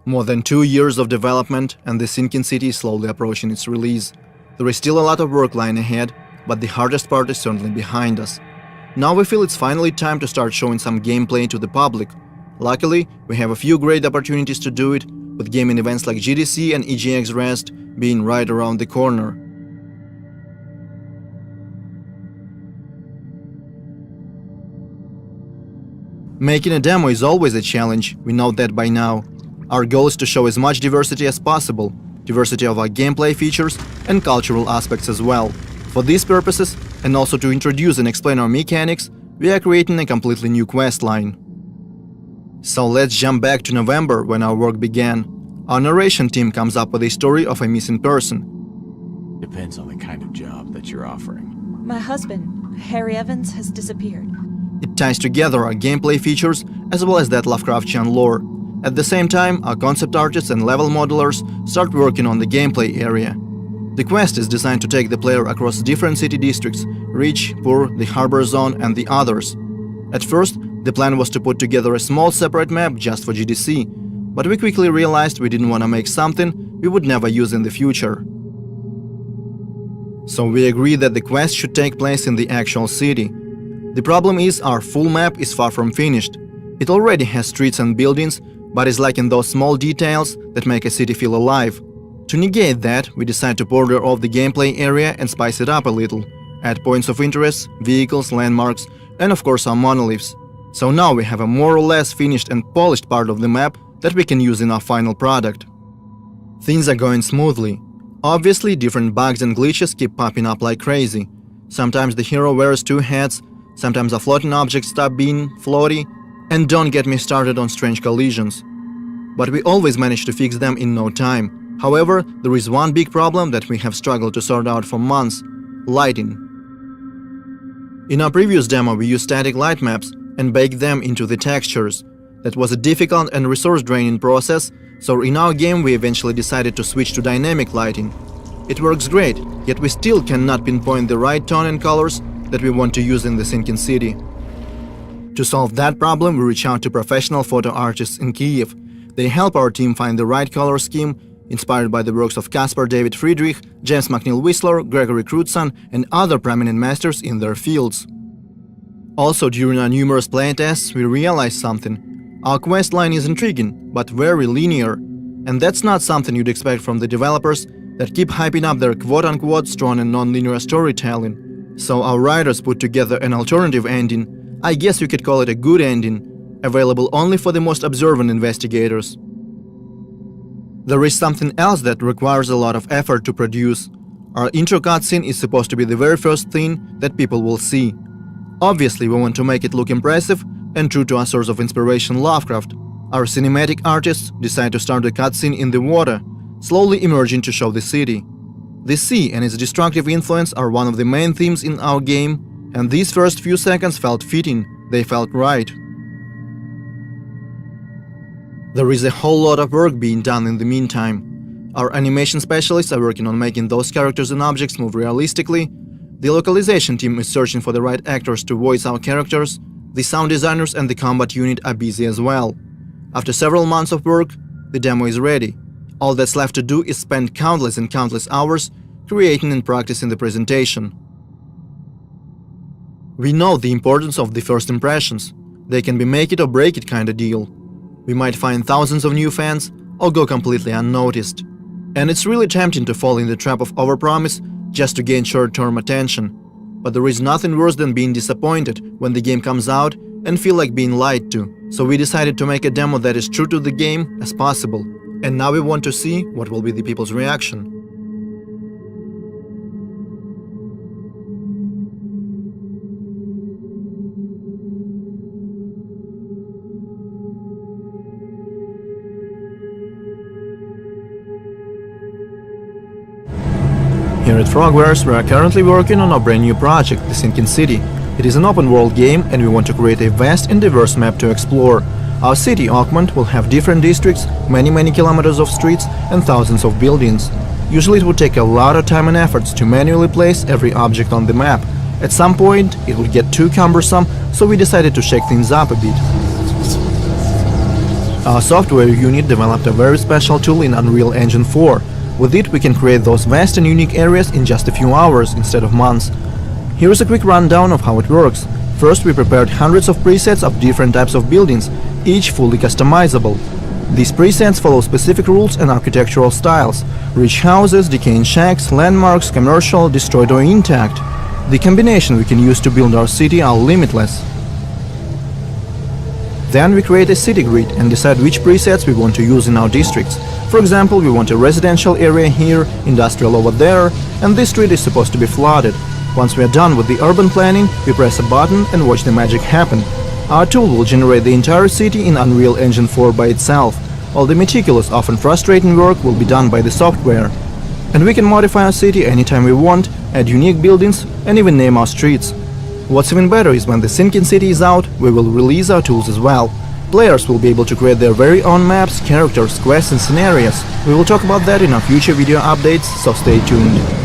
More than 2 years of development and the sinking city is slowly approaching its release. There is still a lot of work lying ahead, but the hardest part is certainly behind us. Now we feel it's finally time to start showing some gameplay to the public. Luckily, we have a few great opportunities to do it, with gaming events like GDC and EGX Rest being right around the corner. Making a demo is always a challenge, we know that by now. Our goal is to show as much diversity as possible, diversity of our gameplay features and cultural aspects as well. For these purposes, and also to introduce and explain our mechanics, we are creating a completely new quest line. So let's jump back to November when our work began. Our narration team comes up with a story of a missing person. Depends on the kind of job that you're offering. My husband, Harry Evans, has disappeared. It ties together our gameplay features as well as that Lovecraftian lore. At the same time, our concept artists and level modelers start working on the gameplay area. The quest is designed to take the player across different city districts: Rich, Poor, the Harbor Zone and the others. At first, the plan was to put together a small separate map just for GDC, but we quickly realized we didn't want to make something we would never use in the future. So we agreed that the quest should take place in the actual city. The problem is our full map is far from finished. It already has streets and buildings, but is lacking those small details that make a city feel alive. To negate that, we decide to border off the gameplay area and spice it up a little, add points of interest, vehicles, landmarks, and of course our monoliths. So now we have a more or less finished and polished part of the map that we can use in our final product. Things are going smoothly. Obviously, different bugs and glitches keep popping up like crazy. Sometimes the hero wears two hats, sometimes a floating object stop being floaty, and don't get me started on strange collisions. But we always manage to fix them in no time. However, there is one big problem that we have struggled to sort out for months: lighting. In our previous demo we used static light maps and baked them into the textures. That was a difficult and resource-draining process, so in our game we eventually decided to switch to dynamic lighting. It works great, yet we still cannot pinpoint the right tone and colors that we want to use in the sinking city. To solve that problem, we reach out to professional photo artists in Kiev. They help our team find the right color scheme, inspired by the works of Caspar David Friedrich, James McNeill Whistler, Gregory Crutzen, and other prominent masters in their fields. Also, during our numerous playtests, we realized something. Our quest line is intriguing, but very linear. And that's not something you'd expect from the developers that keep hyping up their quote-unquote strong and non-linear storytelling. So our writers put together an alternative ending. I guess you could call it a good ending, available only for the most observant investigators. There is something else that requires a lot of effort to produce. Our intro cutscene is supposed to be the very first thing that people will see. Obviously, we want to make it look impressive and true to our source of inspiration, Lovecraft. Our cinematic artists decide to start the cutscene in the water, slowly emerging to show the city. The sea and its destructive influence are one of the main themes in our game, and these first few seconds felt fitting, they felt right. There is a whole lot of work being done in the meantime. Our animation specialists are working on making those characters and objects move realistically. The localization team is searching for the right actors to voice our characters. The sound designers and the combat unit are busy as well. After several months of work, the demo is ready. All that's left to do is spend countless and countless hours creating and practicing the presentation. We know the importance of the first impressions. They can be make it or break it kind of deal. We might find thousands of new fans or go completely unnoticed. And it's really tempting to fall in the trap of overpromise just to gain short-term attention. But there is nothing worse than being disappointed when the game comes out and feel like being lied to. So we decided to make a demo that is true to the game as possible. And now we want to see what will be the people's reaction. Here at Frogwares, we are currently working on a brand new project, The Sinking City. It is an open-world game and we want to create a vast and diverse map to explore. Our city, Augment, will have different districts, many kilometers of streets and thousands of buildings. Usually it would take a lot of time and efforts to manually place every object on the map. At some point, it would get too cumbersome, so we decided to shake things up a bit. Our software unit developed a very special tool in Unreal Engine 4. With it, we can create those vast and unique areas in just a few hours instead of months. Here is a quick rundown of how it works. First, we prepared hundreds of presets of different types of buildings, each fully customizable. These presets follow specific rules and architectural styles: rich houses, decaying shacks, landmarks, commercial, destroyed or intact. The combination we can use to build our city are limitless. Then we create a city grid and decide which presets we want to use in our districts. For example, we want a residential area here, industrial over there, and this street is supposed to be flooded. Once we are done with the urban planning, we press a button and watch the magic happen. Our tool will generate the entire city in Unreal Engine 4 by itself. All the meticulous, often frustrating work will be done by the software. And we can modify our city anytime we want, add unique buildings, and even name our streets. What's even better is when the Sinking City is out, we will release our tools as well. Players will be able to create their very own maps, characters, quests and scenarios. We will talk about that in our future video updates, so stay tuned.